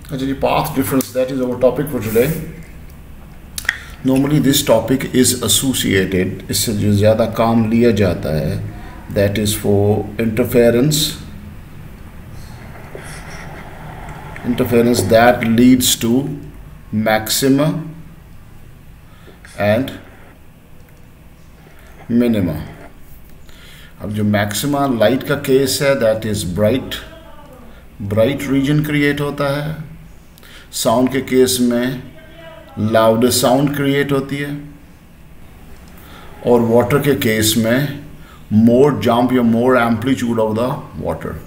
अच्छा जी, path difference, that is our topic for today. Normally this topic is associated, इससे जो ज़्यादा काम लिया जाता है, that is for interference that leads to maxima and minima. अब जो मैक्सिमा लाइट का केस है, that is bright region create होता है. साउंड के केस में लाउड साउंड क्रिएट होती है, और वाटर के केस में मोर जंप या मोर एम्पलीट्यूड ऑफ द वाटर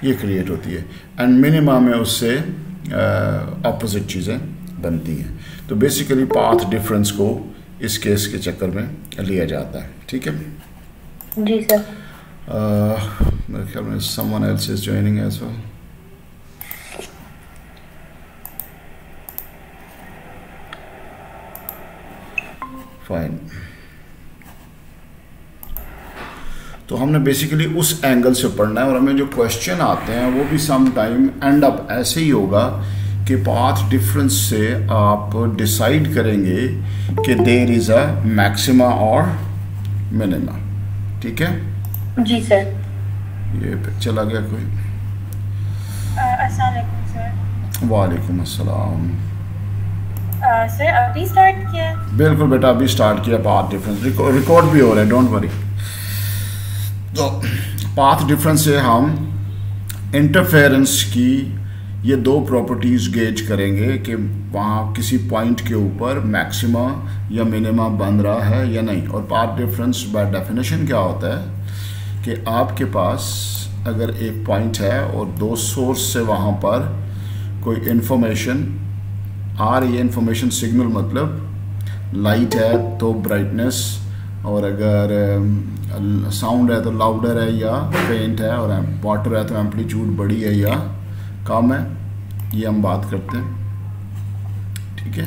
ये क्रिएट होती है. एंड मिनिमा में उससे ऑपोजिट चीज़ें बनती हैं. तो बेसिकली पाथ डिफरेंस को इस केस के चक्कर में लिया जाता है. ठीक है जी सर. मेरे ख्याल में someone else is joining as well. Fine. तो हमने बेसिकली उस एंगल से पढ़ना है, और हमें जो क्वेश्चन आते हैं वो भी सम टाइम एंड अप ऐसे ही होगा कि पाथ डिफरेंस से आप डिसाइड करेंगे कि देयर इज अ मैक्सिमा और मिनिमा. ठीक है जी सर. ये चला गया कोई? अस्सलाम वालेकुम सर. वालेकुम अस्सलाम. सर अभी स्टार्ट किया? बिल्कुल बेटा, अभी स्टार्ट किया. पाथ डिफरेंस रिकॉर्ड भी हो रहा है, डोंट वरी. तो पाथ डिफरेंस से हम इंटरफेरेंस की ये दो प्रॉपर्टीज़ गेज करेंगे कि वहाँ किसी पॉइंट के ऊपर मैक्सिमा या मिनिमा बन रहा है या नहीं. और पाथ डिफरेंस बाय डेफिनेशन क्या होता है कि आपके पास अगर एक पॉइंट है और दो सोर्स से वहाँ पर कोई इन्फॉर्मेशन आ रही है, इन्फॉर्मेशन सिग्नल मतलब लाइट है तो ब्राइटनेस, और अगर साउंड है तो लाउडर है या फेंट है, और वाटर है तो एम्पलीट्यूड बड़ी है या कम है, ये हम बात करते हैं. ठीक है.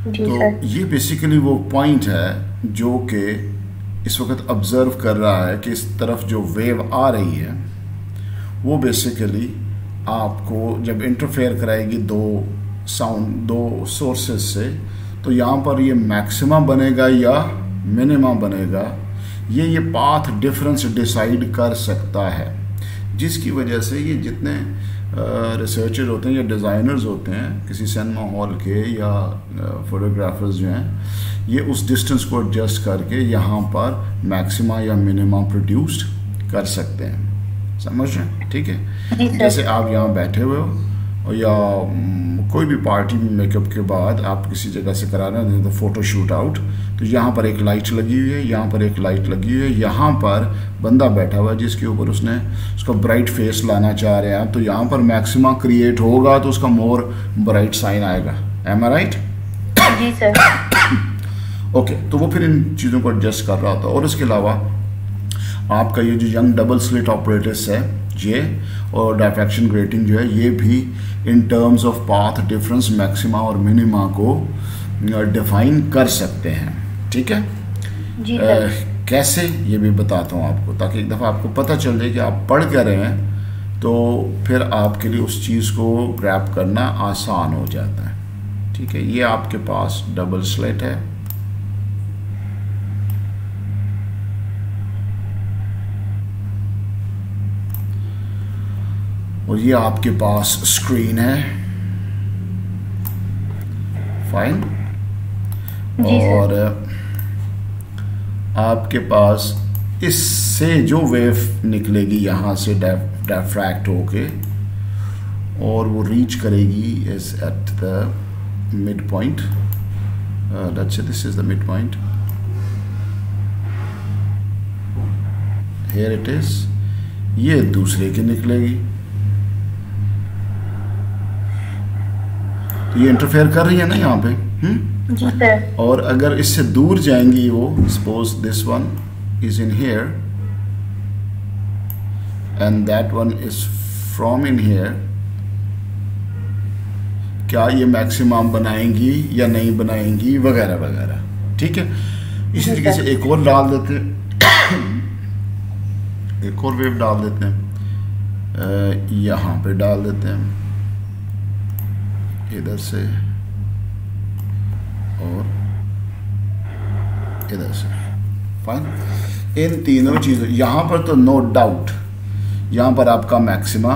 तो ये बेसिकली वो पॉइंट है जो कि इस वक्त ऑब्जर्व कर रहा है कि इस तरफ जो वेव आ रही है वो बेसिकली आपको जब इंटरफेयर कराएगी दो सोर्सेस से, तो यहाँ पर ये मैक्सिमा बनेगा या मिनिमा बनेगा, ये पाथ डिफरेंस डिसाइड कर सकता है. जिसकी वजह से ये जितने रिसर्चर होते हैं या डिज़ाइनर्स होते हैं किसी सिनेमा हॉल के या फोटोग्राफर्स जो हैं, ये उस डिस्टेंस को एडजस्ट करके यहाँ पर मैक्सिमा या मिनिमा प्रोड्यूस्ड कर सकते हैं. समझ रहे हैं? ठीक है. जैसे आप यहाँ बैठे हुए हो या कोई भी पार्टी में मेकअप के बाद आप किसी जगह से करा रहे हैं तो फोटो शूट आउट, तो यहाँ पर एक लाइट लगी हुई है, यहाँ पर एक लाइट लगी हुई है, यहाँ पर बंदा बैठा हुआ है जिसके ऊपर उसका ब्राइट फेस लाना चाह रहे हैं, तो यहाँ पर मैक्सिमा क्रिएट होगा तो उसका मोर ब्राइट साइन आएगा. एम आई राइट? जी सर. ओके. तो वो फिर इन चीज़ों को एडजस्ट कर रहा था. और इसके अलावा आपका ये जो यंग डबल स्लिट ऑपरेटर्स है ये, और डायफ्रैक्शन ग्रेटिंग जो है, ये भी in terms of path difference maxima और मिनिमा को डिफाइन कर सकते हैं. ठीक है. जी कैसे ये भी बताता हूँ आपको, ताकि एक दफ़ा आपको पता चल जाए कि आप पढ़ क्या रहे हैं, तो फिर आपके लिए उस चीज़ को ग्रैब करना आसान हो जाता है. ठीक है. ये आपके पास डबल स्लिट है, और ये आपके पास स्क्रीन है. फाइन. और आपके पास इससे जो वेव निकलेगी यहाँ से डायफ्रैक्ट होके, और वो रीच करेगी is at the mid point. Let's say this is the mid point. Here it is. ये दूसरे की निकलेगी, ये इंटरफेयर कर रही है ना यहाँ पे. जी सर. और अगर इससे दूर जाएंगी वो, suppose this one is in here and that one is from in here, क्या ये मैक्सिमम बनाएंगी या नहीं बनाएंगी वगैरह वगैरह. ठीक है. इसी तरीके से एक और डाल देते हैं, एक और वेव डाल देते हैं. यहाँ पे डाल देते हैं इधर से और इधर से। फाइन, इन तीनों चीज़ों, यहाँ पर तो नो डाउट यहाँ पर आपका मैक्सिमा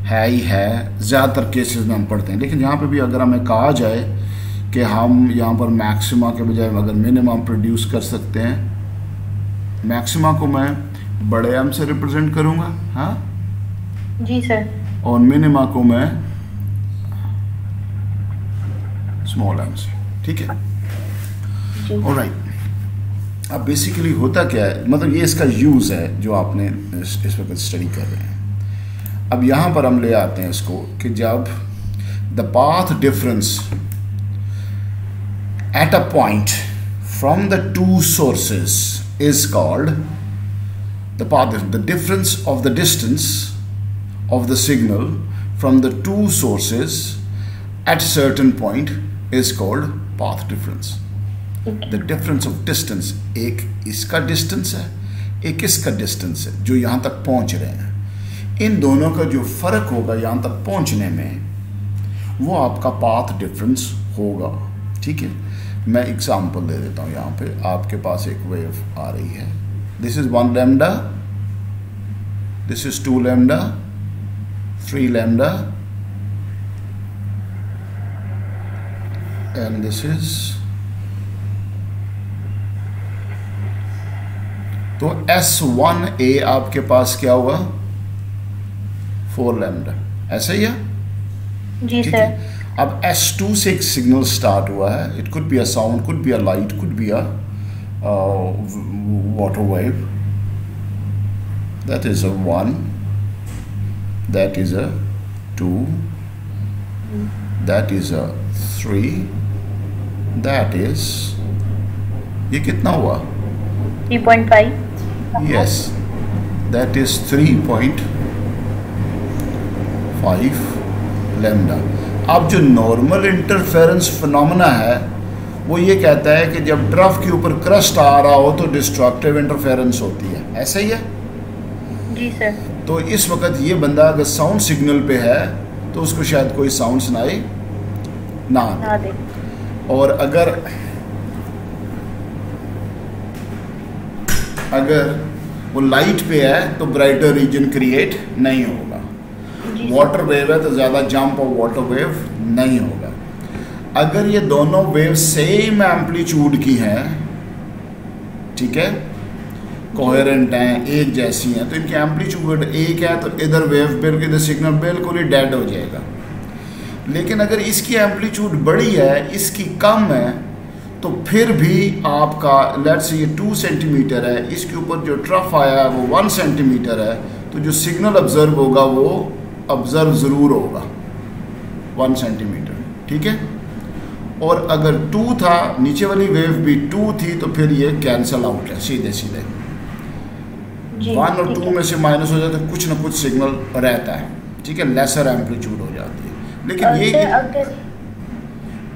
है ही है, ज़्यादातर केसेस में हम पढ़ते हैं। लेकिन यहाँ पे भी अगर हमें कहा जाए कि हम यहाँ पर मैक्सिमा के बजाय अगर मिनिमम प्रोड्यूस कर सकते हैं, मैक्सिमा को मैं बड़े एम से रिप्रेजेंट करूँगा, हाँ जी सर, और मिनिमा को मैं स्मॉल एम से, ठीक है। ऑलराइट, अब बेसिकली होता क्या है, मतलब ये इसका यूज़ है जो आपने इस वक्त स्टडी कर रहे हैं। अब यहाँ पर हम ले आते हैं इसको कि जब the path difference at a point from the to sources is called the path, the difference of the distance of the signal from the two sources at certain point is called path difference. The difference of distance, एक इसका distance है, एक इसका distance है जो यहाँ तक पहुँच रहे हैं। इन दोनों का जो फ़र्क होगा यहाँ तक पहुँचने में, वो आपका path difference होगा, ठीक है। मैं एग्जाम्पल दे देता हूँ। यहाँ पे आपके पास एक वेव आ रही है, this is 1 lambda, this is 2 lambda, 3 lambda, and this is, तो S1A आपके पास क्या हुआ, 4 lambda, ऐसा ही है जी सर। अब S2 से एक सिग्नल स्टार्ट हुआ है, it could be a sound, could be a light, could be a water wave, that is a 1, that is a 2, that is a 3, that is, ये कितना हुआ, 3.5, yes, that is 3.5 lambda। अब जो normal interference phenomena है वो ये कहता है कि जब ट्रफ के ऊपर क्रस्ट आ रहा हो तो डिस्ट्रक्टिव इंटरफेरेंस होती है, ऐसा ही है जी सर। तो इस वक्त ये बंदा अगर साउंड सिग्नल पे है तो उसको शायद कोई साउंड सुनाई ना दे, और अगर वो लाइट पे है तो ब्राइटर रीजन क्रिएट नहीं होगा। वाटर वेव है तो ज़्यादा जंप ऑफ वाटर वेव नहीं होगा। अगर ये दोनों वेव सेम एम्पलीट्यूड की हैं, ठीक है, कोहेरेंट हैं, एक जैसी हैं, तो इनकी एम्पलीट्यूड एक है तो इधर वेव बिल्कुल, इधर सिग्नल बिल्कुल ही डेड हो जाएगा। लेकिन अगर इसकी एम्पलीट्यूड बड़ी है, इसकी कम है, तो फिर भी आपका लेट्स से ये 2 सेंटीमीटर है, इसके ऊपर जो ट्रफ आया है वो 1 सेंटीमीटर है, तो जो सिग्नल ऑब्जर्व होगा वो ऑब्जर्व ज़रूर होगा 1 सेंटीमीटर, ठीक है। और अगर 2 था, नीचे वाली वेव भी 2 थी, तो फिर ये कैंसल आउट है सीधे सीधे। 1 और 2 में से माइनस हो जाता है, कुछ ना कुछ सिग्नल रहता है, ठीक है, लेसर एम्पलीट्यूड हो जाती है। लेकिन ये अगर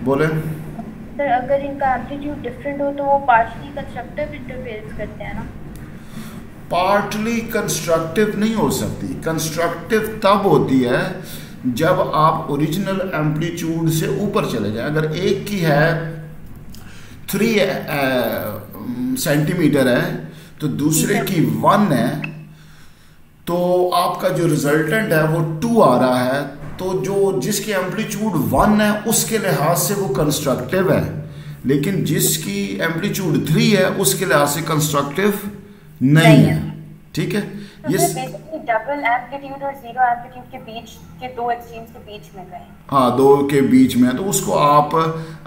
बोले सर, अगर इनका एम्पलीट्यूड डिफरेंट हो तो वो पार्शली कंस्ट्रक्टिव इंटरफेरेंस करते हैं ना? पार्टली कंस्ट्रक्टिव नहीं हो सकती। कंस्ट्रक्टिव तब होती है जब आप ओरिजिनल एम्पलीट्यूड से ऊपर चले जाएं। अगर एक की है 3 सेंटीमीटर है तो दूसरे की 1 है, तो आपका जो रिजल्टेंट है वो 2 आ रहा है, तो जो जिसकी एम्पलीट्यूड 1 है उसके लिहाज से वो कंस्ट्रक्टिव है, लेकिन जिसकी एम्पलीट्यूड 3 है उसके लिहाज से कंस्ट्रक्टिव नहीं है, ठीक है। ये बेसिकली डबल एम्पलीट्यूड और जीरो एम्पलीट्यूड के बीच के 2 एक्सट्रीम्स के बीच में गए, हाँ, 2 के बीच में, तो उसको आप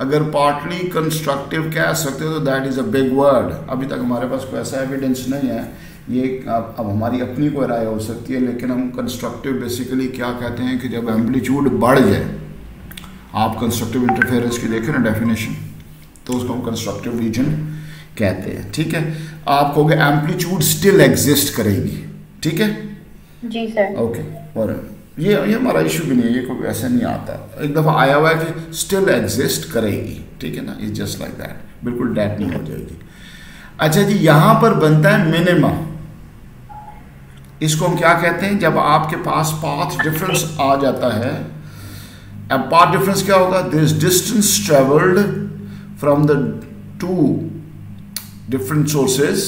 अगर पार्टली कंस्ट्रक्टिव कह सकते हो तो that is a big word. अभी तक हमारे पास कोई ऐसा एविडेंस नहीं है, ये अब हमारी अपनी कोई राय हो सकती है, लेकिन हम कंस्ट्रक्टिव बेसिकली क्या कहते हैं कि जब एम्पलीट्यूड बढ़ जाए, आप कंस्ट्रक्टिव इंटरफेरेंस की देखें ना डेफिनेशन, तो उसको हम कंस्ट्रक्टिव रीजन कहते हैं, ठीक है। आप कहोगे एम्पलीट्यूड स्टिल एग्जिस्ट करेगी, ठीक है जी सर, ओके। और ये हमारा इशू भी नहीं है, ये कोई ऐसा नहीं आता, एक दफ़ा आया हुआ है कि स्टिल एग्जिस्ट करेगी, ठीक है ना, इज जस्ट लाइक दैट, बिल्कुल डेड नहीं हो जाएगी। अच्छा जी, यहाँ पर बनता है मिनिमा, इसको हम क्या कहते हैं, जब आपके पास पाथ डिफरेंस आ जाता है। अब पाथ डिफरेंस क्या होगा, this distance travelled from the two different sources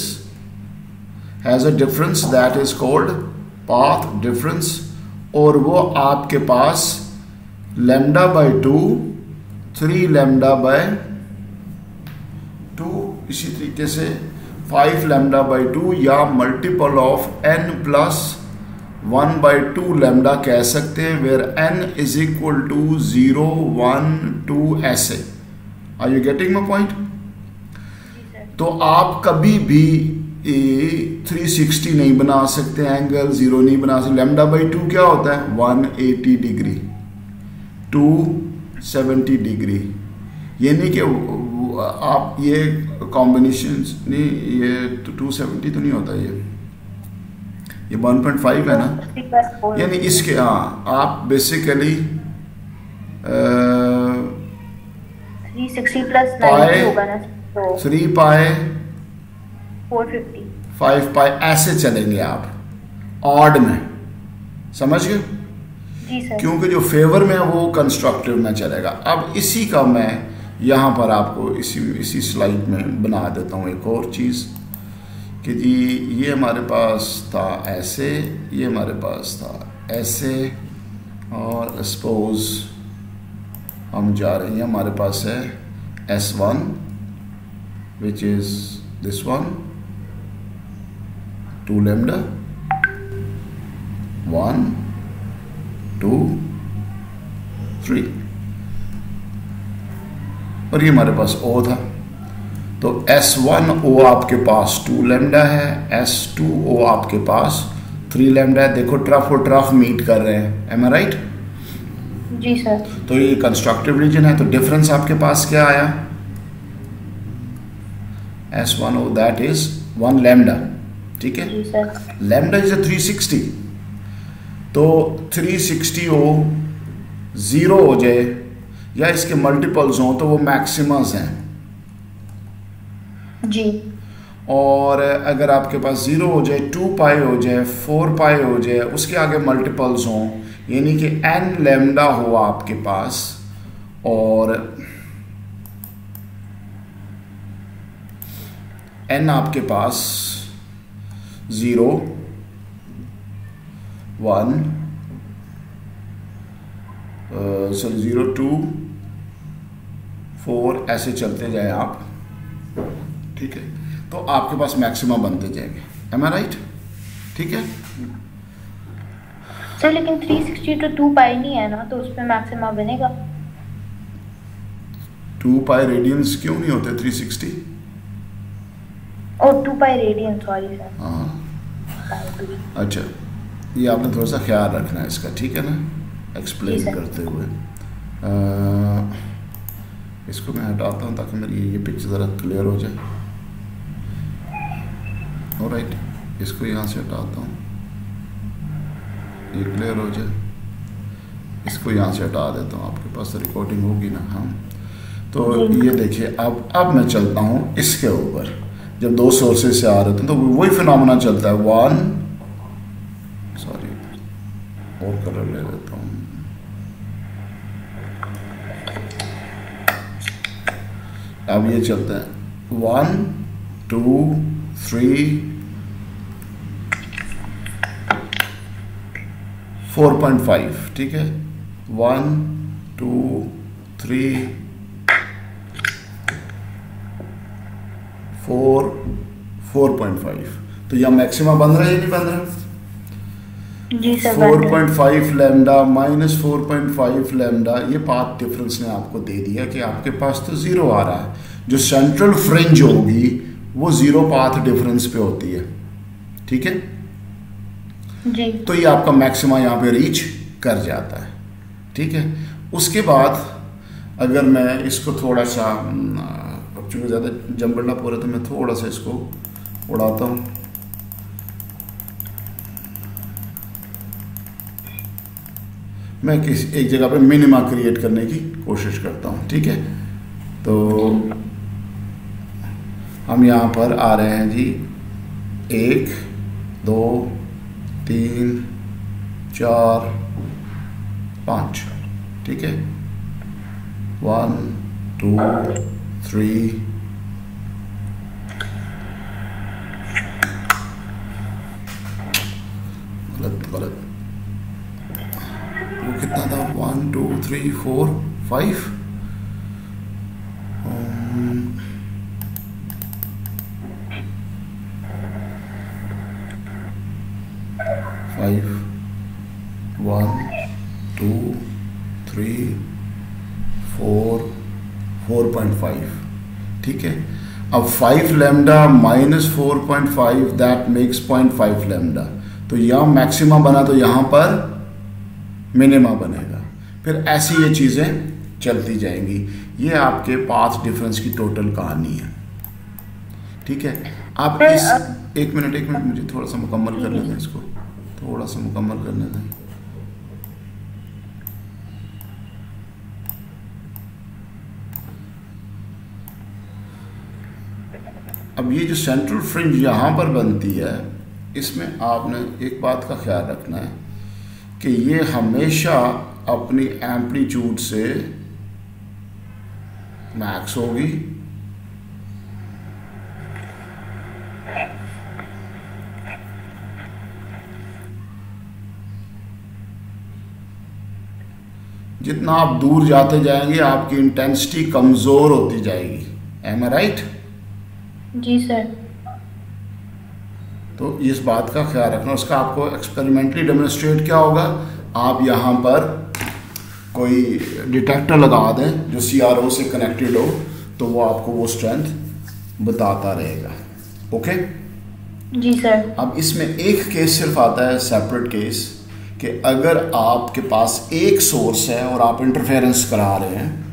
has a difference that is called path difference, और वो आपके पास लैम्डा बाय 2, 3 लैम्डा बाय 2, इसी तरीके से 5 लैम्डा बाय 2 या multiple of n plus 1 by 2 lambda कह सकते हैं, where n is equal to 0, 1, 2 ऐसे। Are you getting my point? तो आप कभी भी 360 नहीं बना सकते, एंगल 0 नहीं बना सकते। लैम्डा बाई 2 क्या होता है, 180 डिग्री, 270 डिग्री। ये नहीं कि आप ये कॉम्बिनेशन नहीं, ये 270 तो नहीं होता, ये 1.5 है ना, यानी इसके हाँ आप बेसिकली 360 प्लस 90 होगा ना, तो 3 पाए 450, 5 पाए ऐसे चलेंगे आप ऑड में, समझ गए? जी सर। क्योंकि जो फेवर में है वो कंस्ट्रक्टिव में चलेगा। अब इसी का मैं यहाँ पर आपको इसी स्लाइड में बना देता हूँ एक और चीज़ कि जी ये हमारे पास था ऐसे, ये हमारे पास था ऐसे, और सपोज हम जा रहे हैं, हमारे पास है S1 which is this one, 2 lambda, 1, 2, 3, और ये हमारे पास O था। तो S1O आपके पास 2 लैम्डा है, S2O आपके पास 3 लैम्डा है। देखो ट्रफ और ट्रफ मीट कर रहे हैं, एम आई राइट? जी सर। तो ये कंस्ट्रक्टिव रीजन है, तो डिफरेंस आपके पास क्या आया, S1O दैट इज 1 लैम्डा, ठीक है? जी सर। लैम्डा इज 360, तो 360O 0 हो जाए या इसके मल्टीपल्स हों तो वो मैक्सिमस हैं जी। और अगर आपके पास 0 हो जाए, 2 पाई हो जाए, 4 पाई हो जाए, उसके आगे मल्टीपल्स हों, यानी कि n लैम्डा हो आपके पास, और n आपके पास 0, 1 सॉरी 0, 2, 4 ऐसे चलते जाए आप, ठीक है? तो आपके पास मैक्सिमा बनते जाएंगे, एम आई राइट? ठीक है सर, लेकिन 360 तो 2 पाई नहीं है ना, तो उस पे मैक्सिमा बनेगा। 2 पाई रेडियंस क्यों नहीं होते 360? और 2 पाई रेडियन, सॉरी सर। हाँ अच्छा, ये आपने थोड़ा सा ख्याल रखना है इसका, ठीक है ना, एक्सप्लेन करते हुए। इसको मैं हटाता हूँ ताकि मेरी ये पिक्चर ज़रा क्लियर हो जाए। ऑलराइट, इसको यहाँ से हटाता हूँ, ये क्लियर हो जाए, इसको यहाँ से हटा देता हूँ, आपके पास रिकॉर्डिंग होगी ना? हाँ, तो ये देखिए अब मैं चलता हूँ इसके ऊपर। जब 2 सोर्सेज से आ रहे थे तो वही फिनोमेना चलता है। 1 सॉरी और कलर ले लेता हूँ, अब ये चलता है 1, 2, 3, 4.5, ठीक है? 1, 2, 3, 4, 4.5। तो यह मैक्सिमा बन रहा है या नहीं बन रहा? जी सर। 4.5 लैम्डा माइनस 4.5 लैम्डा, ये पाथ डिफरेंस ने आपको दे दिया कि आपके पास तो 0 आ रहा है। जो सेंट्रल फ्रिंज होगी वो 0 पाथ डिफरेंस पे होती है, ठीक है जी। तो ये आपका मैक्सिमा यहाँ पे रीच कर जाता है, ठीक है? उसके बाद अगर मैं इसको थोड़ा सा, अब चूँकि ज़्यादा जंबलना पूरा, तो मैं थोड़ा सा इसको उड़ाता हूँ। मैं एक जगह पे मिनिमा क्रिएट करने की कोशिश करता हूँ, ठीक है? तो हम यहाँ पर आ रहे हैं जी, 1, 2, 3 4 5, ठीक है। 1 2 3 गलत वो कितना था 1 2 3 4 5 5 1 2 3 4 4.5, ठीक है। अब 5 lambda minus 4.5 that makes 0.5 lambda, तो यहाँ मैक्सिमा बना तो यहाँ पर मिनिमा बनेगा। फिर ऐसी ये चीज़ें चलती जाएंगी। ये आपके पाथ डिफरेंस की टोटल कहानी है, ठीक है। आप इस एक मिनट मुझे थोड़ा सा मुकम्मल करने दें, इसको थोड़ा सा मुकम्मल करने दें। अब ये जो सेंट्रल फ्रिंज यहाँ पर बनती है, इसमें आपने एक बात का ख्याल रखना है कि ये हमेशा अपनी एम्पलीट्यूड से मैक्स होगी, जितना आप दूर जाते जाएंगे आपकी इंटेंसिटी कमज़ोर होती जाएगी। एम आई राइट? जी सर। तो इस बात का ख्याल रखना। उसका आपको एक्सपेरिमेंटली डेमोन्स्ट्रेट क्या होगा, आप यहाँ पर कोई डिटेक्टर लगा दें जो CRO से कनेक्टेड हो, तो वो आपको वो स्ट्रेंथ बताता रहेगा। ओके जी सर। अब इसमें एक केस सिर्फ आता है, सेपरेट केस, कि अगर आपके पास एक सोर्स है और आप इंटरफेरेंस करा रहे हैं,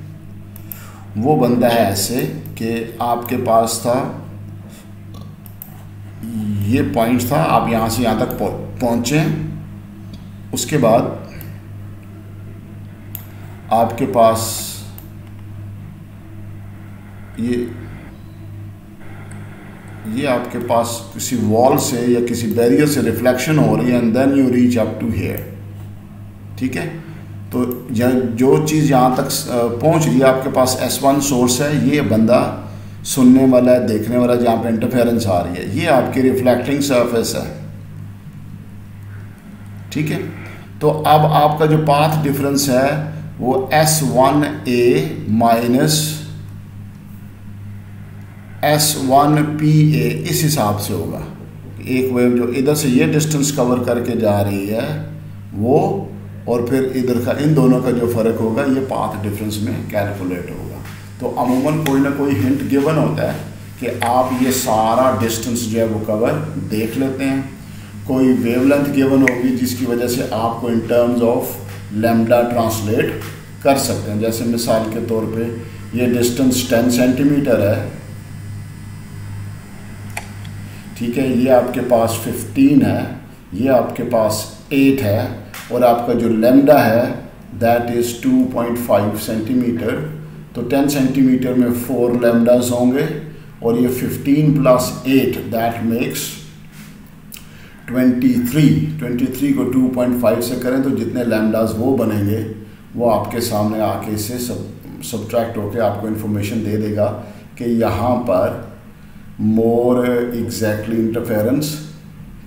वो बनता है ऐसे कि आपके पास था ये पॉइंट था, आप यहाँ से यहाँ तक पहुँचे, उसके बाद आपके पास ये आपके पास किसी वॉल से या किसी बैरियर से रिफ्लेक्शन हो रही है, and then you reach up to here, ठीक है। तो जो चीज़ यहाँ तक पहुँच रही है, आपके पास S1 सोर्स है, ये बंदा सुनने वाला है, देखने वाला, जहाँ पे इंटरफेरेंस आ रही है, ये आपकी रिफ्लेक्टिंग सरफेस है, ठीक है। तो अब आपका जो पाथ डिफरेंस है वो S1A माइनस S1PA इस हिसाब से होगा। एक वेव जो इधर से ये डिस्टेंस कवर करके जा रही है वो, और फिर इधर का, इन दोनों का जो फ़र्क होगा ये पाथ डिफरेंस में कैलकुलेट होगा। तो अमूमन कोई ना कोई हिंट गिवन होता है कि आप ये सारा डिस्टेंस जो है वो कवर देख लेते हैं। कोई वेवलेंथ गिवन होगी जिसकी वजह से आपको in terms of lambda translate कर सकते हैं। जैसे मिसाल के तौर पे ये डिस्टेंस 10 सेंटीमीटर है, ठीक है, ये आपके पास 15 है, ये आपके पास 8 है, और आपका जो लैम्डा है दैट इज़ 2.5 सेंटीमीटर। तो 10 सेंटीमीटर में 4 लैम्डास होंगे, और ये 15 प्लस 8 दैट मेक्स 23 को 2.5 से करें तो जितने लैम्डास वो बनेंगे वो आपके सामने आके इससे सब्ट्रैक्ट होके आपको इन्फॉर्मेशन दे देगा कि यहाँ पर मोर एग्जैक्टली इंटरफेरेंस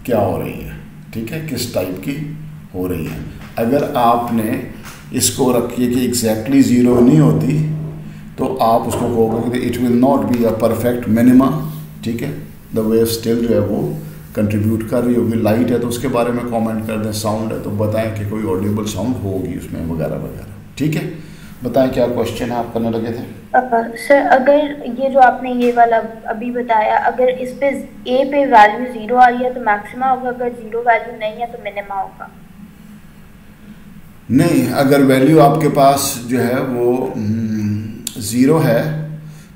क्या हो रही है, ठीक है, किस टाइप की हो रही है। अगर आपने इसको रखिए कि एग्जैक्टली ज़ीरो नहीं होती तो आप उसको कहोगे कि it will not be a perfect minima, ठीक है। द वेव स्टिल जो है वो कंट्रीब्यूट कर रही होगी। लाइट है तो उसके बारे में कमेंट कर दें, साउंड है तो बताएं कि कोई ऑडिबल साउंड होगी उसमें वगैरह वगैरह, ठीक है। बताएं क्या क्वेश्चन है आप करने लगे थे। सर अगर ये जो आपने ये वाला अभी बताया, अगर इस पे ए पे वैल्यू 0 आ रही है तो मैक्सिमा होगा, अगर 0 वैल्यू नहीं है तो मिनिमा होगा। नहीं, अगर वैल्यू आपके पास जो है वो 0 है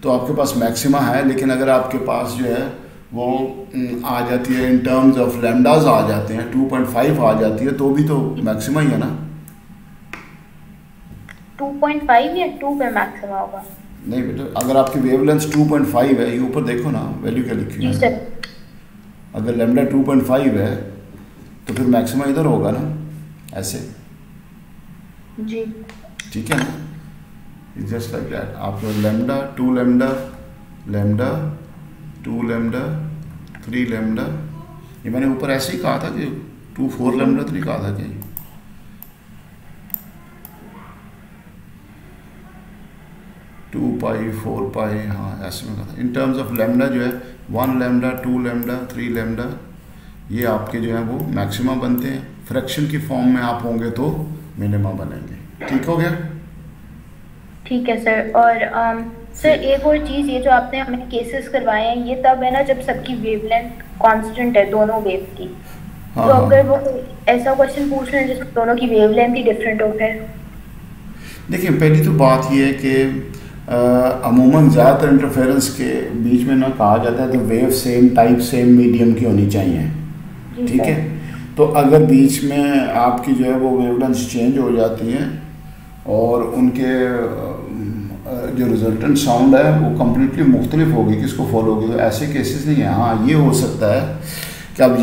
तो आपके पास मैक्सिमा है, लेकिन अगर आपके पास जो है वो आ जाती है इन टर्म्स ऑफ लैम्डास आ जाते हैं, 2.5 आ जाती है, तो भी तो मैक्सिमा ही है ना। 2.5 या 2 पे मैक्सिमा होगा? नहीं बेटा, अगर आपकी वेवलेंथ 2.5 है, ये ऊपर देखो ना वैल्यू क्या लिखी है। जी सर। अगर लैम्डा 2.5 है तो फिर मैक्सिमा इधर होगा ना, ऐसे। जी ठीक है ना, जस्ट लाइक दैट। आपको lambda, 2 lambda, lambda 2 lambda 3 lambda, ये मैंने ऊपर ऐसे ही कहा था कि 2 4 लैम्डा तो नहीं कहा था कि 2 पाई 4 पाई, हाँ ऐसे में कहा था। इन टर्म्स ऑफ लैम्डा जो है 1 लैम्डा 2 लैम्डा 3 लैम्डा, ये आपके जो है वो मैक्सिमा बनते हैं। फ्रैक्शन की फॉर्म में आप होंगे तो मिनिमा बनेंगे। ठीक हो गया? ठीक है सर। और सर एक और चीज़, ये जो आपने हमें केसेस करवाए हैं ये तब है ना जब सबकी वेवलेंथ कांस्टेंट है दोनों वेव की। हाँ, तो हाँ। अगर वो ऐसा क्वेश्चन पूछ रहे हैं जिसमें दोनों की वेवलेंथ ही डिफरेंट हो फिर? देखिए पहली तो बात ये है कि अमूमन ज़्यादातर इंटरफेरेंस के बीच में ना कहा जाता है तो wave same type same medium की होनी चाहिए। ठीक है, तो अगर बीच में आपकी जो है वो वेवलेंथ चेंज हो जाती हैं और उनके जो रिजल्टेंट साउंड है वो कम्प्लीटली मुख्तलिफ होगी, किसको फॉलो होगी, तो ऐसे केसेस नहीं है। हाँ ये हो सकता है कि अब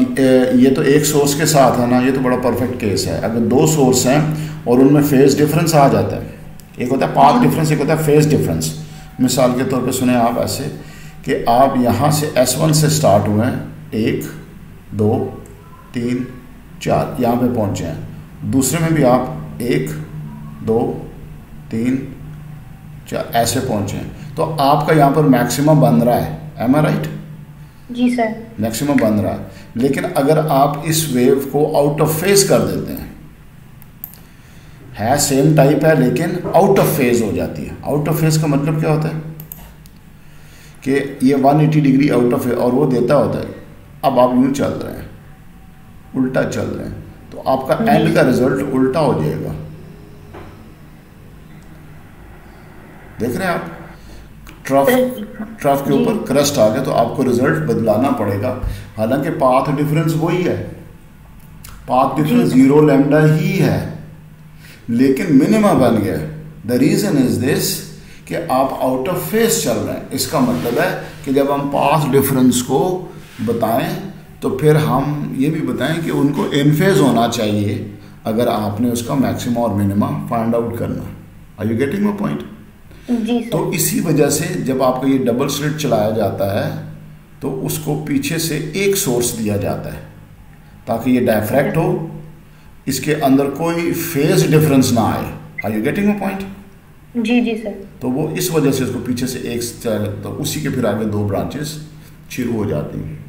ये तो एक सोर्स के साथ है ना, ये तो बड़ा परफेक्ट केस है। अगर 2 सोर्स हैं और उनमें फेज डिफरेंस आ जाता है, एक होता है पाथ डिफरेंस, एक होता है फेज डिफरेंस। मिसाल के तौर पे सुने आप ऐसे कि आप यहाँ से S1 से स्टार्ट हुए हैं, 1 2 3 4 यहाँ पे पहुँचे हैं, दूसरे में भी आप 1 2 3 4 ऐसे पहुँचे हैं, तो आपका यहाँ पर मैक्सिमम बन रहा है। एम आई राइट? जी सर। मैक्सिमम बन रहा है, लेकिन अगर आप इस वेव को आउट ऑफ फेज कर देते हैं, है सेम टाइप है लेकिन आउट ऑफ फेज हो जाती है। आउट ऑफ फेज का मतलब क्या होता है कि ये 180 डिग्री आउट ऑफ, और वो देता होता है अब आप यूँ चल रहे हैं, उल्टा चल रहे हैं, तो आपका एंड का रिजल्ट उल्टा हो जाएगा। देख रहे हैं आप, ट्रफ के ऊपर क्रस्ट आ गया तो आपको रिजल्ट बदलाना पड़ेगा। हालांकि पाथ डिफरेंस वही है, पाथ डिफरेंस 0 लैम्डा ही है, लेकिन मिनिमा बन गया। द रीजन इज दिस कि आप आउट ऑफ फेज चल रहे हैं। इसका मतलब है कि जब हम पाथ डिफरेंस को बताएं तो फिर हम ये भी बताएं कि उनको इन फेज होना चाहिए अगर आपने उसका मैक्सिमा और मिनिमा फाइंड आउट करना। Are you getting my point? जी सर। तो इसी वजह से जब आपका ये डबल स्लिट चलाया जाता है तो उसको पीछे से एक सोर्स दिया जाता है ताकि ये डायफ्रैक्ट हो, इसके अंदर कोई फेज डिफरेंस ना आए। Are you getting my point? जी जी सर। तो वो इस वजह से उसको पीछे से एक, तो उसी के फिर आगे 2 ब्रांचेस शुरू हो जाती हैं।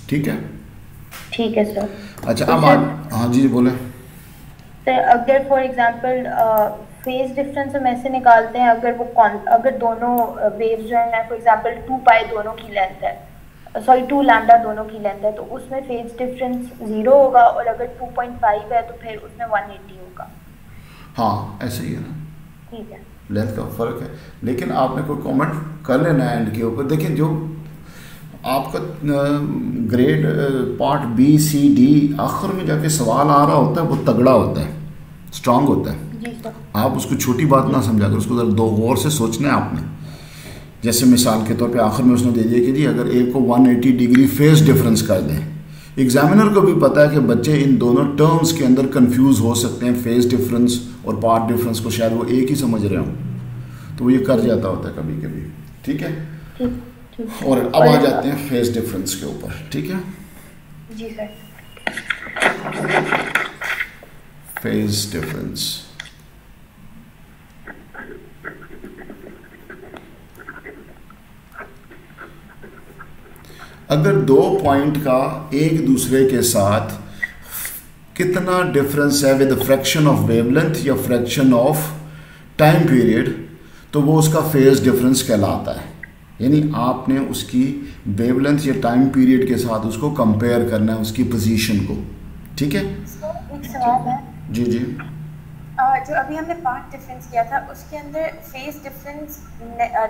ठीक है? ठीक है सर। अच्छा तो अब हाँ जी बोले सर। अगर फॉर एग्जांपल फेज डिफरेंस हम ऐसे निकालते हैं, अगर दोनों वेव्स जो है फॉर एग्जांपल 2 पाई दोनों की लेंथ है, सॉरी 2 लैम्डा दोनों की लेंथ है, तो उसमें फेज डिफरेंस 0 होगा, और अगर 2.5 है तो फिर उसमें 180 होगा। हाँ ऐसे ही है ना, ठीक है, लेंथ का फर्क है। लेकिन आपने कोई कमेंट कर लेना है एंड के ऊपर। देखिए जो आपका grade part B C D आखिर में जाके सवाल आ रहा होता है वो तगड़ा होता है, स्ट्रांग होता है। जी सर। आप उसको छोटी बात ना समझा कर उसको जरा 2 गौर से सोचना है आपने। जैसे मिसाल के तौर पे आखिर में उसने दे दिया कि जी अगर एक को 180 डिग्री फेज डिफरेंस कर दें, एग्जामिनर को भी पता है कि बच्चे इन दोनों टर्म्स के अंदर कंफ्यूज हो सकते हैं, फेज डिफरेंस और पार्ट डिफरेंस को शायद वो एक ही समझ रहे हों, तो वो ये कर जाता होता है कभी कभी। ठीक है? और अब आ जाते हैं फेज डिफरेंस के ऊपर। ठीक है जी सर। फेज डिफरेंस, अगर 2 पॉइंट का एक दूसरे के साथ कितना डिफरेंस है विद फ्रैक्शन ऑफ वेवलेंथ या फ्रैक्शन ऑफ टाइम पीरियड, तो वो उसका फेज डिफरेंस कहलाता है। यानी आपने उसकी वेवलेंथ या टाइम पीरियड के साथ उसको कंपेयर करना है, उसकी पोजीशन को। ठीक है? एक सवाल है। जी जी। जो अभी हमने पार्ट डिफरेंस किया था उसके अंदर phase difference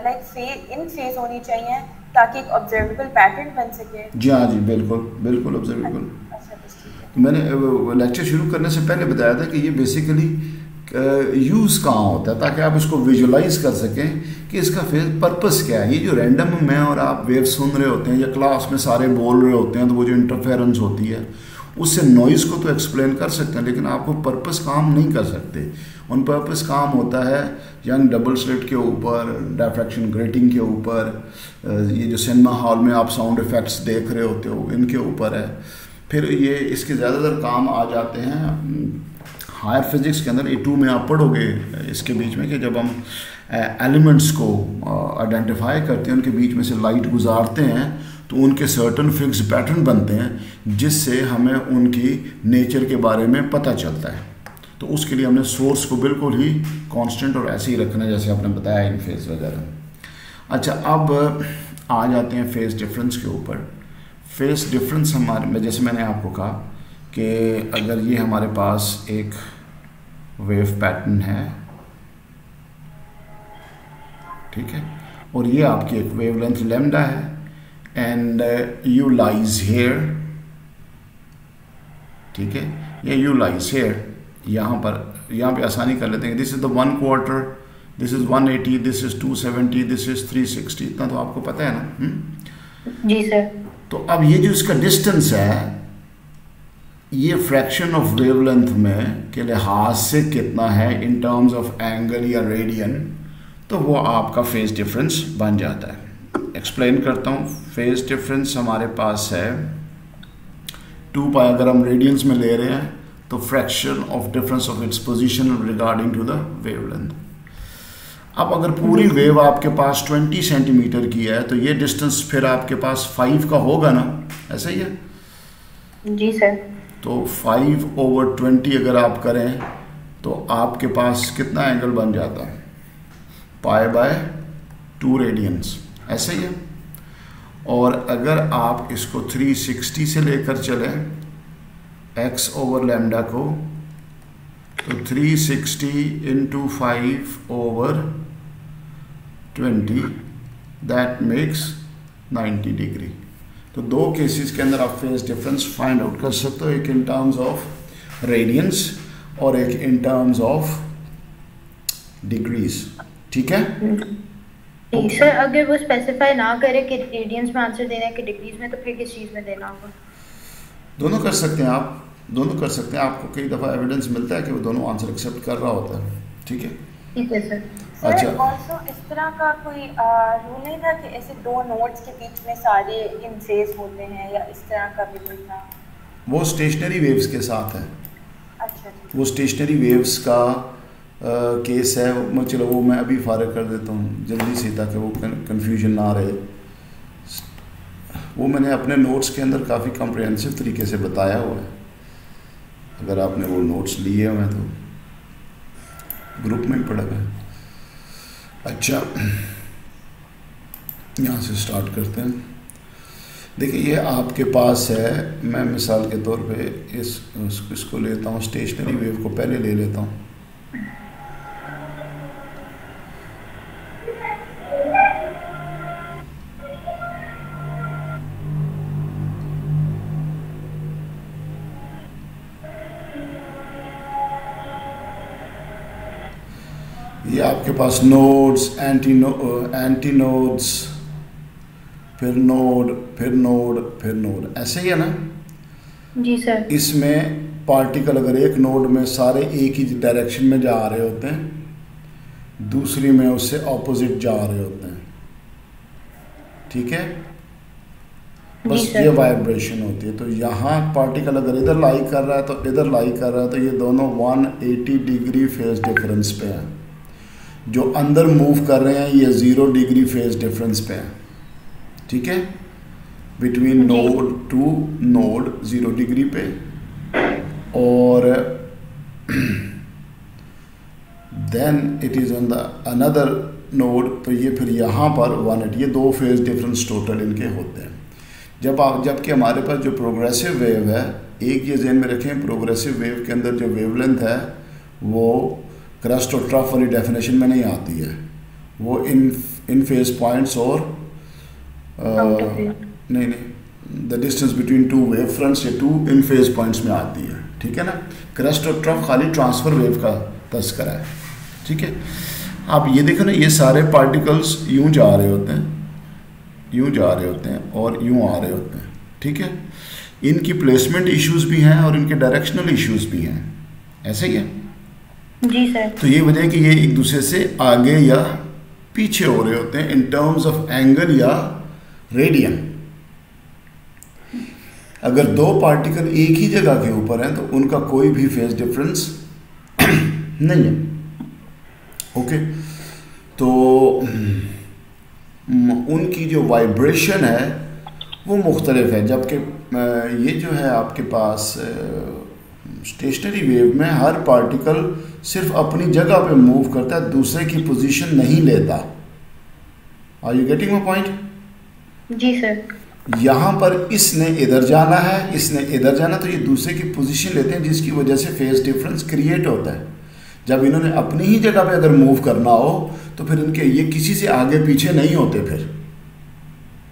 like in phase होनी चाहिए ताकि एक ऑब्जर्वेबल पैटर्न बन सके। जी हाँ जी, बिल्कुल बिल्कुल ऑब्जर्वेबल। अच्छा बस ठीक है। तो मैंने लेक्चर शुरू करने से पहले बताया था कि ये बेसिकली यूज़ कहाँ होता है ताकि आप इसको विजुलाइज कर सकें कि इसका फेज पर्पस क्या है। ये जो रैंडम मैं और आप वेव सुन रहे होते हैं या क्लास में सारे बोल रहे होते हैं तो वो जो इंटरफेरेंस होती है उससे नॉइज़ को तो एक्सप्लेन कर सकते हैं, लेकिन आपको पर्पस काम नहीं कर सकते। उन पर्पस काम होता है यंग डबल स्लिट के ऊपर, डायफ्रैक्शन ग्रेटिंग के ऊपर, ये जो सिनेमा हॉल में आप साउंड इफ़ेक्ट्स देख रहे होते हो इनके ऊपर है। फिर ये इसके ज़्यादातर काम आ जाते हैं हायर फिजिक्स के अंदर। A2 में आप पढ़ोगे इसके बीच में कि जब हम एलिमेंट्स को आइडेंटिफाई करते हैं, उनके बीच में से लाइट गुजारते हैं तो उनके सर्टन फिक्स पैटर्न बनते हैं जिससे हमें उनकी नेचर के बारे में पता चलता है। तो उसके लिए हमने सोर्स को बिल्कुल ही कांस्टेंट और ऐसे ही रखना है जैसे आपने बताया इन फेज वगैरह। अच्छा, अब आ जाते हैं फेज डिफरेंस के ऊपर। फेज डिफरेंस हमारे में, जैसे मैंने आपको कहा कि अगर ये हमारे पास एक वेव पैटर्न है, ठीक है, और ये आपकी एक वेवलेंथ लैम्डा है एंड यू लाइज हेयर, ठीक है, ये यू लाइज हेयर, यहाँ पे आसानी कर लेते हैं। This is the 1/4, this is 180, this is 270, this is 360, इतना तो आपको पता है ना? जी सर। तो अब ये जो इसका डिस्टेंस है, ये फ्रैक्शन ऑफ वेवलेंथ में के लिहाज से कितना है इन टर्म्स ऑफ एंगल या रेडियन, तो वो आपका फेज डिफरेंस बन जाता है। एक्सप्लेन करता हूँ। फेज डिफरेंस हमारे पास है 2π, अगर हम रेडियंस में ले रहे हैं तो fraction of difference of its position regarding to the wavelength. अब अगर पूरी वेव आपके पास 20 सेंटीमीटर की है तो ये डिस्टेंस फिर आपके पास 5 का होगा ना, ऐसा ही है? जी सर। तो 5/20 अगर आप करें तो आपके पास कितना एंगल बन जाता है? π/2 रेडियंस, ऐसे ही है। और अगर आप इसको 360 से लेकर चलें x/λ को, तो 360 × 5/20 दैट मेक्स 90 डिग्री। तो दो केसेस के अंदर आप फेज डिफरेंस फाइंड आउट कर सकते हो, एक इन टर्म्स ऑफ रेडियंस और एक इन टर्म्स ऑफ डिग्रीज, ठीक है? सर, अगर वो स्पेसिफाई ना करे कि रेडियंस में आंसर देना है कि डिग्रीज में, तो फिर किस चीज़ में देना होगा? दोनों कर सकते हैं आप, दोनों कर सकते हैं। आपको कई दफ़ा एविडेंस मिलता है कि वो दोनों आंसर एक्सेप्ट कर रहा होता है, ठीक है? ठीक है सर। अच्छा, ऑल्सो इस तरह का कोई रूल नहीं था कि ऐसे दो नोड्स के बीच में सारे इन फेज होते हैं, या इस तरह का भी कोई था? वो स्टेशनरी वेव्स के साथ है। अच्छा, वो स्टेशनरी वेव्स का केस है। चलो वो मैं अभी फारिग कर देता हूँ जल्दी से ताकि वो कन्फ्यूजन ना रहे। वो मैंने अपने नोट्स के अंदर काफ़ी कॉम्प्रिहेंसिव तरीके से बताया हुआ है, अगर आपने वो नोट्स लिए हुए हैं तो ग्रुप में ही पढ़ा है। अच्छा, यहाँ से स्टार्ट करते हैं। देखिए, ये आपके पास है, मैं मिसाल के तौर पे इसको लेता हूँ, स्टेशनरी वेव को पहले ले लेता हूँ। ये आपके पास नोड्स, एंटी नोड्स, फिर नोड, फिर नोड, फिर नोड, ऐसे ही है ना? जी सर। इसमें पार्टिकल अगर एक नोड में सारे एक ही डायरेक्शन में जा रहे होते हैं, दूसरी में उससे ऑपोजिट जा रहे होते हैं, ठीक है? बस ये वाइब्रेशन होती है। तो यहाँ पार्टिकल अगर इधर लाई कर रहा है तो इधर लाई कर रहा है, तो ये दोनों 180 डिग्री फेज डिफरेंस पे हैं। जो अंदर मूव कर रहे हैं ये 0 डिग्री फेज डिफरेंस पे हैं, ठीक है? Between node to node 0 degree पे, और then it is on the another node, तो ये फिर यहाँ पर 180, ये 2 फेज डिफरेंस टोटल इनके होते हैं। जबकि हमारे पास जो प्रोग्रेसिव वेव है, एक ये ज़हन में रखें, प्रोग्रेसिव वेव के अंदर जो वेवलेंथ है वो क्रस्ट और ट्रफ वाली डेफिनेशन में नहीं आती है, वो इन फेज पॉइंट्स और नहीं, the distance between 2 wave fronts या 2 इन फेज पॉइंट्स में आती है, ठीक है ना? क्रस्ट और ट्रफ खाली ट्रांसफर वेव का तस्करा है, ठीक है? आप ये देखो ना, ये सारे पार्टिकल्स यूं जा रहे होते हैं, यूं जा रहे होते हैं और यूं आ रहे होते हैं, ठीक है? इनकी प्लेसमेंट इश्यूज भी हैं और इनके डायरेक्शनल इश्यूज भी हैं, ऐसे ही है जी सर। तो ये वजह है कि ये एक दूसरे से आगे या पीछे हो रहे होते हैं इन टर्म्स ऑफ एंगल या रेडियन। अगर दो पार्टिकल एक ही जगह के ऊपर हैं तो उनका कोई भी फेज डिफरेंस नहीं है। ओके, तो उनकी जो वाइब्रेशन है वो मुख्तलिफ है, जबकि ये जो है आपके पास स्टेशनरी वेव में हर पार्टिकल सिर्फ अपनी जगह पे मूव करता है, दूसरे की पोजीशन नहीं लेता। Are you getting my point? जी सर। यहाँ पर इसने इधर जाना है, इसने इधर जाना, तो ये दूसरे की पोजीशन लेते हैं, जिसकी वजह से फेज डिफरेंस क्रिएट होता है। जब इन्होंने अपनी ही जगह पे अगर मूव करना हो तो फिर इनके ये किसी से आगे पीछे नहीं होते, फिर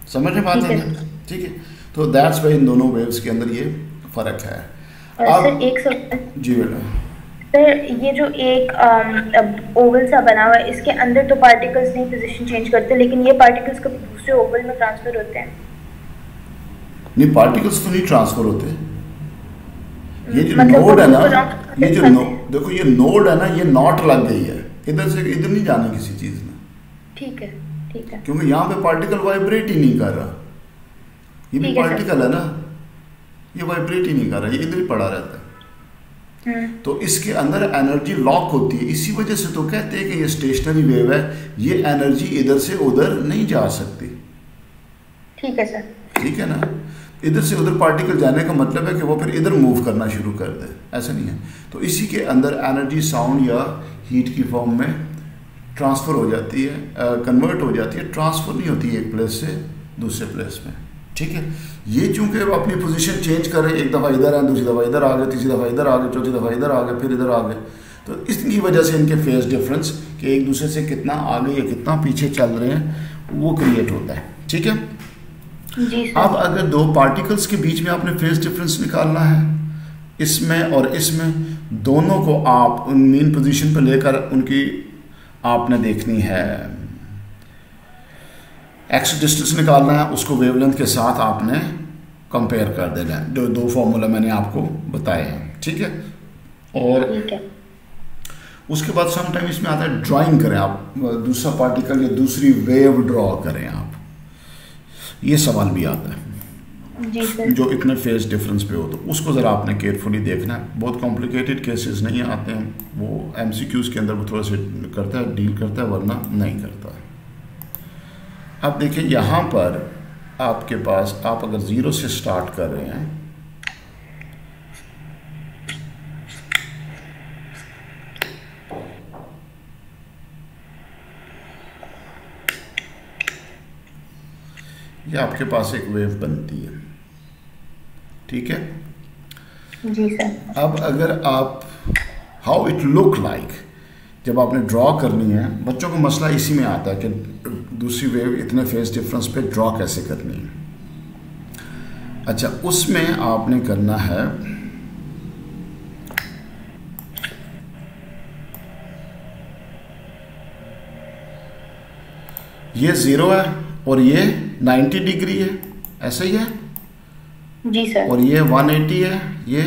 समझ में बात है? ठीक है, तो दैट्स वाई इन दोनों वेव्स के अंदर ये फर्क है। सर एक सवाल जी बेटा। सर ये जो एक ओवल सा बना हुआ है, इसके अंदर तो पार्टिकल्स नहीं पोजीशन चेंज करते, लेकिन ये पार्टिकल्स कभी दूसरे ओवल में ट्रांसफर होते हैं? नहीं, पार्टिकल्स तो नहीं ट्रांसफर होते। ये जो मतलब नोड है ना, ये जो देखो ये नोड है ना, ये नॉट लग गई है, इधर से इधर नहीं जाना किसी चीज में। ठीक है, ठीक है। क्योंकि यहाँ पे पार्टिकल वाइब्रेट ही नहीं कर रहा, ये भी पार्टिकल है ना, ये वाइब्रेट ही नहीं कर रहा, ये इधर ही पड़ा रहता है। तो इसके अंदर एनर्जी लॉक होती है, इसी वजह से तो कहते हैं कि ये स्टेशनरी वेव है, ये एनर्जी इधर से उधर नहीं जा सकती। ठीक है सर। ठीक है ना, इधर से उधर पार्टिकल जाने का मतलब है कि वो फिर इधर मूव करना शुरू कर दे, ऐसा नहीं है। तो इसी के अंदर एनर्जी साउंड या हीट की फॉर्म में ट्रांसफ़र हो जाती है, कन्वर्ट हो जाती है, ट्रांसफ़र नहीं होती है एक प्लेस से दूसरे प्लेस में। ठीक है, ये चूंकि अपनी पोजीशन चेंज कर रहे हैं, एक दफ़ा इधर है, दूसरी दफ़ा इधर आ गए, तीसरी दफ़ा इधर आ गए, चौथी दफ़ा इधर आ गए, फिर इधर आ गए, तो इसकी वजह से इनके फेज डिफरेंस कि एक दूसरे से कितना आगे या कितना पीछे चल रहे हैं वो क्रिएट होता है। ठीक है, अब अगर दो पार्टिकल्स के बीच में आपने फेज डिफरेंस निकालना है, इसमें और इसमें, दोनों को आप उन मीन पोजीशन पर लेकर उनकी आपने देखनी है एक्स डिस्टेंस निकालना है, उसको वेवलेंथ के साथ आपने कंपेयर कर देना है। दो फॉर्मूला मैंने आपको बताए हैं। ठीक है, और उसके बाद सम टाइम इसमें आता है ड्राइंग करें आप, दूसरा पार्टिकल या दूसरी वेव ड्रॉ करें आप, ये सवाल भी आता है जी सर। जो इतने फेज डिफरेंस पे हो, तो उसको ज़रा आपने केयरफुली देखना है। बहुत कॉम्प्लिकेटेड केसेस नहीं आते हैं, वो MCQs के अंदर वो थोड़ा सा करता है, डील करता है, वरना नहीं करता। अब देखिए यहाँ पर आपके पास, आप अगर 0 से स्टार्ट कर रहे हैं, ये आपके पास एक वेव बनती है। ठीक है जी सर। अब अगर आप हाउ इट लुक लाइक जब आपने ड्रॉ करनी है, बच्चों को मसला इसी में आता है कि दूसरी वेव इतने फेज डिफरेंस पे ड्रॉ कैसे करनी है। अच्छा, उसमें आपने करना है, ये 0 है और ये 90 डिग्री है, ऐसा ही है जी सर। और ये 180 है, ये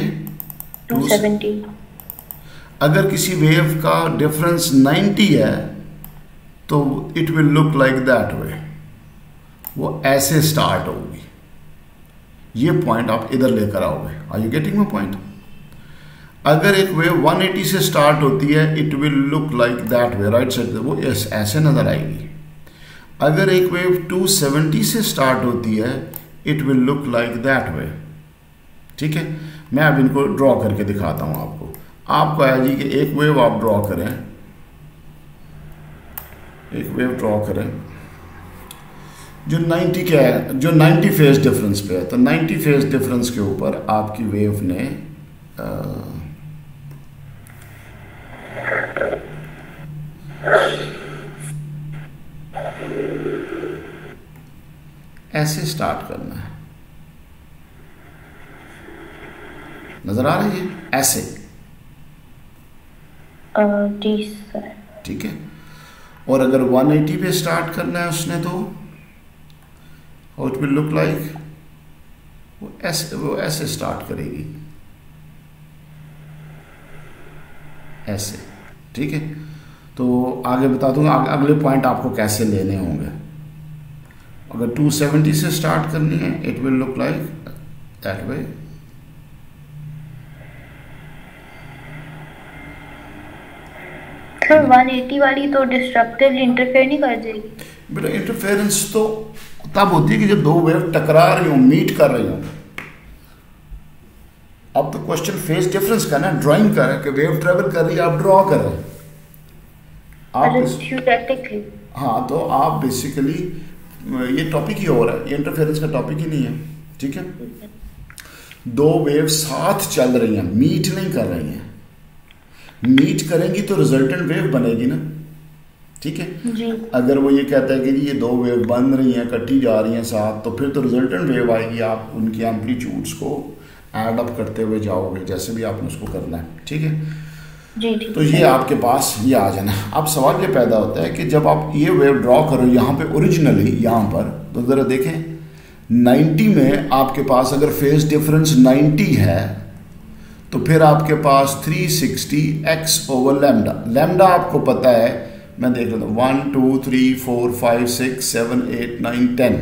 270। अगर किसी वेव का डिफरेंस 90 है तो it will look like that वे, वो ऐसे स्टार्ट होगी। ये पॉइंट आप इधर लेकर आओगे। Are you getting my point? अगर एक वेव 180 से स्टार्ट होती है, it will look like that way, right side, वो ऐसे नजर आएगी। अगर एक वेव 270 से स्टार्ट होती है, it will look like that वे। ठीक है, मैं अब इनको ड्रॉ करके दिखाता हूं आपको। आपको आया जी कि एक वेव आप ड्रॉ करें, एक वेव ड्रॉ करें जो 90 के है, जो 90 फेज डिफरेंस पे है। तो 90 फेज डिफरेंस के ऊपर आपकी वेव ने ऐसे स्टार्ट करना है, नजर आ रही है ऐसे? जी सर। ठीक है, और अगर 180 पे स्टार्ट करना है उसने, तो how it will look like? वो ऐसे स्टार्ट करेगी, ऐसे, ठीक है। तो आगे बता दूंगा अगले पॉइंट आपको कैसे लेने होंगे। अगर 270 से स्टार्ट करनी है, it will look like that way. Sir 180 वाली तो डिस्ट्रक्टिव इंटरफेयर नहीं कर जाएगी? बेटा इंटरफेरेंस तो तब होती है कि जब दो वेव टकरा रही हो, मीट कर रही हो। अब तो क्वेश्चन फेज डिफरेंस का ना, ड्राइंग का है कि वेव ट्रेवल कर रही है, आप ड्रॉ कर रहे हैं आप हाँ, तो आप बेसिकली ये टॉपिक ही हो रहा है, ये इंटरफेरेंस का टॉपिक ही नहीं है, ठीक है। दो वेव साथ चल रही हैं, मीट नहीं कर रही हैं। मीट करेंगी तो रिजल्टेंट वेव बनेगी ना, ठीक है जी। अगर वो ये कहता है कि ये दो वेव बन रही हैं, कटी जा रही हैं साथ, तो फिर तो रिजल्टेंट वेव आएगी। आप उनकी एम्पलीट्यूड्स को ऐड अप करते हुए जाओगे, जैसे भी आपने उसको करना है, ठीक है जी। तो ये आपके पास ये आ जाना। अब सवाल ये पैदा होता है कि जब आप ये वेव ड्रॉ करो यहाँ पे ओरिजिनली, यहाँ पर तो ज़रा देखें 90 में आपके पास अगर फेज डिफरेंस 90 है तो फिर आपके पास 360 x ओवर लैम्डा। लैम्डा आपको पता है, मैं देख लेता हूँ 1 2 3 4 5 6 7 8 9 10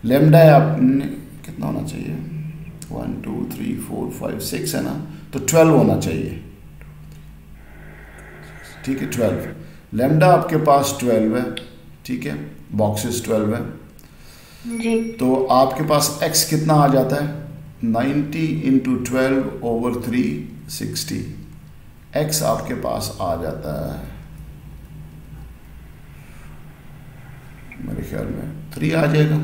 लैम्डा है। आपने कितना होना चाहिए, 1 2 3 4 5 6 है ना, तो 12 होना चाहिए, ठीक है 12। लैम्डा आपके पास 12 है, ठीक है, बॉक्सेस 12 है जी। तो आपके पास x कितना आ जाता है, 90 इंटू 12 ओवर 360 x आपके पास आ जाता है मेरे ख्याल में 3 आ जाएगा,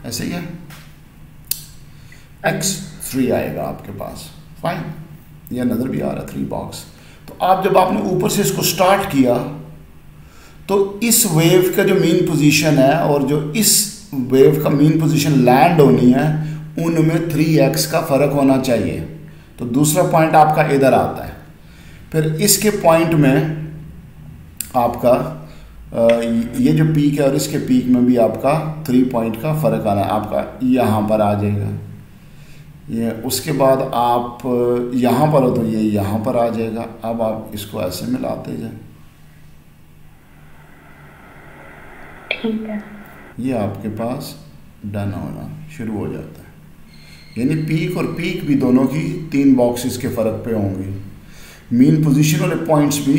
ऐसे ही है, x 3 आएगा आपके पास, फाइन। यह नज़र भी आ रहा है 3 बॉक्स। तो आप जब आपने ऊपर से इसको स्टार्ट किया तो इस वेव का जो मीन पोजीशन है और जो इस वेव का मीन पोजीशन लैंड होनी है, उनमें 3x का फ़र्क होना चाहिए। तो दूसरा पॉइंट आपका इधर आता है। फिर इसके पॉइंट में आपका ये जो पीक है और इसके पीक में भी आपका 3 पॉइंट का फ़र्क आना है, आपका यहाँ पर आ जाएगा ये। उसके बाद आप यहाँ पर हो तो ये यहाँ पर आ जाएगा। अब आप इसको ऐसे मिलाते जाए, ठीक है, ये आपके पास डन होना शुरू हो जाता है। यानी पीक और पीक भी दोनों की 3 बॉक्सेस के फ़र्क पे होंगी। मीन पोजीशन वाले पॉइंट्स भी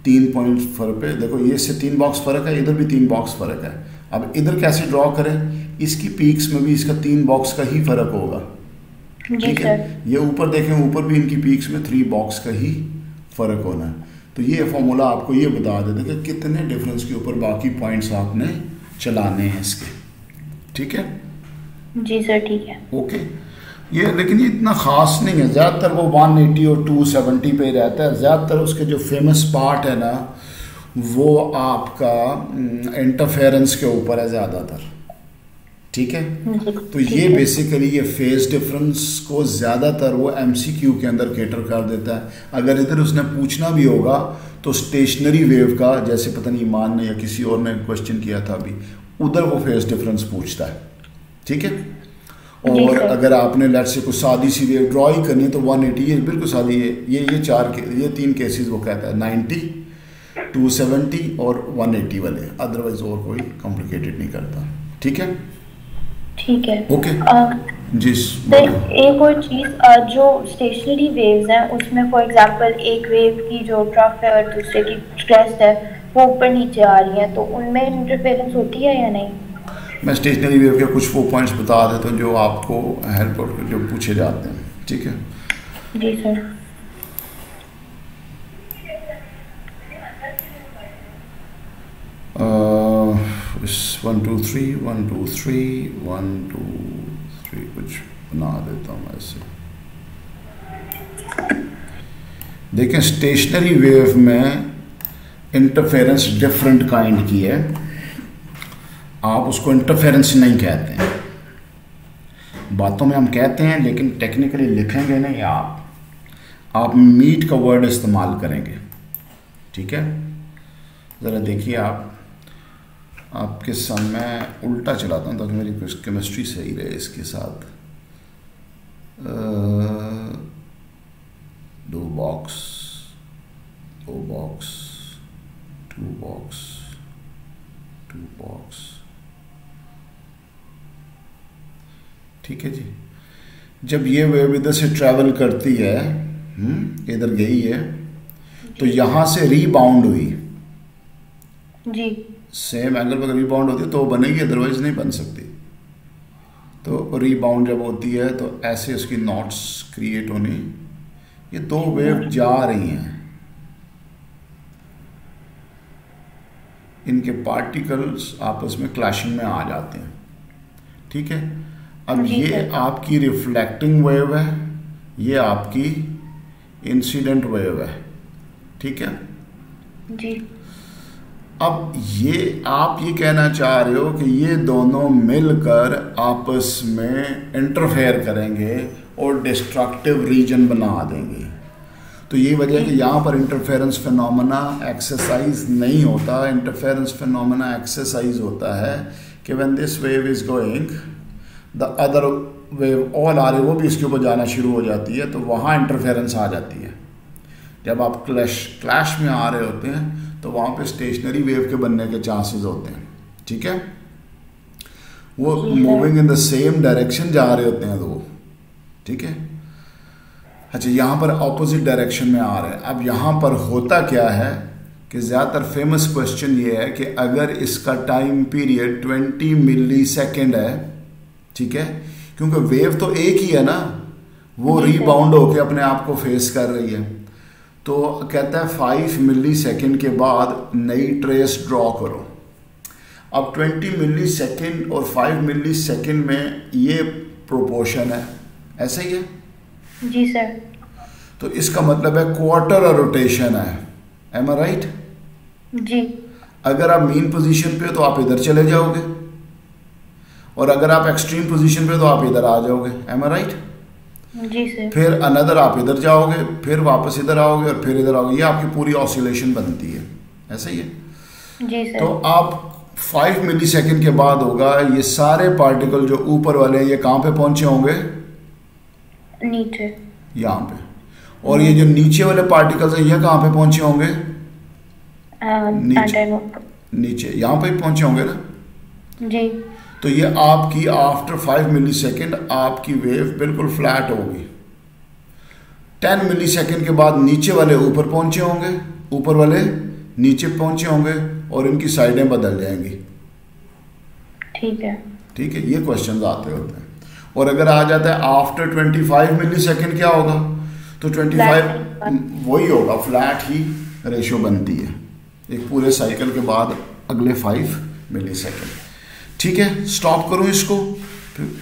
3 पॉइंट फ़र्क पे। देखो ये से 3 बॉक्स फ़र्क है, इधर भी 3 बॉक्स फ़र्क है। अब इधर कैसे ड्रॉ करें, इसकी पीक्स में भी इसका 3 बॉक्स का ही फ़र्क होगा, ठीक है। ये ऊपर देखें, ऊपर भी इनकी पीक्स में 3 बॉक्स का ही फ़र्क होना है। तो ये फॉर्मूला आपको ये बता देता है कि कितने डिफरेंस के ऊपर बाकी पॉइंट्स आपने चलाने हैं इसके, ठीक है जी सर, ठीक है, ओके। ये लेकिन ये इतना ख़ास नहीं है, ज़्यादातर वो 180 और 270 पे रहता है। ज़्यादातर उसके जो फेमस पार्ट है ना, वो आपका इंटरफेरेंस के ऊपर है ज़्यादातर, ठीक है। तो ये बेसिकली ये फेज डिफरेंस को ज़्यादातर वो MCQ के अंदर कैटर कर देता है। अगर इधर उसने पूछना भी होगा तो स्टेशनरी वेव का, जैसे पता नहीं ईमान ने या किसी और ने क्वेश्चन किया था अभी, उधर वो फेज डिफरेंस पूछता है, ठीक है। और अगर आपने लेट्स से कोई सादी सी वेव ड्रॉ ही करनी है तो 180, ये बिल्कुल सादी है। ये 3 केसेस वो कहता है, 90, 270 और 180 वाले, अदरवाइज और कोई कॉम्प्लिकेटेड नहीं करता, ठीक है ठीक है, ओके जी। एक और चीज़, जो स्टेशनरी वेव्स हैं उसमें फॉर एग्जांपल एक वेव की जो ट्रफ है और दूसरे की क्रेस्ट है वो ऊपर नीचे आ रही है, तो उनमें इंटरफेरेंस होती है या नहीं? मैं स्टेशनरी वेव के कुछ वो पॉइंट्स बता देता हूँ जो आपको हेल्प जो पूछे जाते हैं, ठीक है जी सर। 1 2 3 1 2 3 1 2 3 कुछ बना देता हूँ ऐसे। देखें स्टेशनरी वेव में इंटरफेरेंस डिफरेंट काइंड की है, आप उसको इंटरफेरेंस नहीं कहते हैं, बातों में हम कहते हैं लेकिन टेक्निकली लिखेंगे नहीं, आप मीट का वर्ड इस्तेमाल करेंगे, ठीक है। ज़रा देखिए आपके सामने उल्टा चलाता हूँ ताकि मेरी केमिस्ट्री सही रहे इसके साथ। ठीक है जी। जब ये वेव इधर से ट्रैवल करती है, इधर गई है, तो यहाँ से रीबाउंड हुई जी, सेम एंगल पर रीबाउंड होती है तो वो बनेगी, अदरवाइज नहीं बन सकती। तो रीबाउंड जब होती है तो ऐसे उसकी नॉट्स क्रिएट होनी, ये दो वेव जा रही हैं, इनके पार्टिकल्स आपस में क्लैशिंग में आ जाते हैं, ठीक है। अब ये आपकी रिफ्लेक्टिंग वेव है, ये आपकी इंसिडेंट वेव है, ठीक है जी। अब ये आप ये कहना चाह रहे हो कि ये दोनों मिलकर आपस में इंटरफेयर करेंगे और डिस्ट्रक्टिव रीजन बना देंगे। तो ये वजह है कि यहाँ पर इंटरफेरेंस फिनोमेना एक्सरसाइज नहीं होता। इंटरफेरेंस फिनोमेना एक्सरसाइज होता है कि when this wave is going the other wave all आ रही, वो भी इसके ऊपर जाना शुरू हो जाती है, तो वहाँ इंटरफेरेंस आ जाती है। जब आप क्लैश में आ रहे होते हैं तो वहाँ पे स्टेशनरी वेव के बनने के चांसेस होते हैं, ठीक है। वो moving in the same direction जा रहे होते हैं दो, ठीक है। अच्छा, यहाँ पर ऑपोजिट डायरेक्शन में आ रहे हैं। अब यहाँ पर होता क्या है कि ज़्यादातर फेमस क्वेश्चन ये है कि अगर इसका टाइम पीरियड 20 मिली सेकेंड है, ठीक है, क्योंकि वेव तो एक ही है ना, वो रीबाउंड होके अपने आप को फेस कर रही है, तो कहता है 5 मिली सेकेंड के बाद नई ट्रेस ड्रॉ करो। अब 20 मिली सेकेंड और 5 मिली सेकेंड में ये प्रोपोर्शन है, ऐसे ही है जी सर। तो इसका मतलब है क्वार्टर रोटेशन है, एम आई राइट जी। अगर आप मीन पोजीशन पे हो तो आप इधर चले जाओगे, और अगर आप एक्सट्रीम पोजीशन पे हो तो आप इधर आ जाओगे, एम आई राइट जी सर। फिर अनदर आप इधर जाओगे, फिर वापस इधर आओगे और फिर इधर आओगे, ये आपकी पूरी ऑसिलेशन बनती है, ऐसा ही है जी सर। तो आप 5 मिली सेकेंड के बाद होगा ये सारे पार्टिकल जो ऊपर वाले हैं ये कहाँ पे पहुंचे होंगे, नीचे, यहाँ पे, और ये जो नीचे वाले पार्टिकल्स हैं ये कहाँ पे पहुंचे होंगे, नीचे, नीचे यहाँ पे पहुंचे होंगे ना जी। तो ये आपकी आफ्टर 5 मिली सेकेंड आपकी वेव बिल्कुल फ्लैट होगी। 10 मिली सेकेंड के बाद नीचे वाले ऊपर पहुंचे होंगे, ऊपर वाले नीचे पहुंचे होंगे और इनकी साइडें बदल जाएंगी, ठीक है ठीक है। ये क्वेश्चंस आते होते हैं। और अगर आ जाता है आफ्टर 25 मिली सेकेंड क्या होगा, तो 25 वही होगा, फ्लैट ही रेशो बनती है एक पूरे साइकिल के बाद अगले 5 मिली सेकेंड, ठीक है। स्टॉप करूं इसको,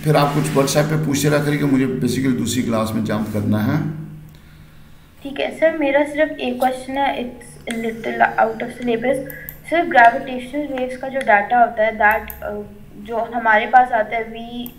फिर आप कुछ व्हाट्सएप पे पूछते रहा करिए कि मुझे बेसिकली दूसरी क्लास में जंप करना है। ठीक है सर, मेरा सिर्फ एक क्वेश्चन है, it's little out of syllabus. Sir gravitational waves का जो डाटा होता है दैट जो हमारे पास आता है वी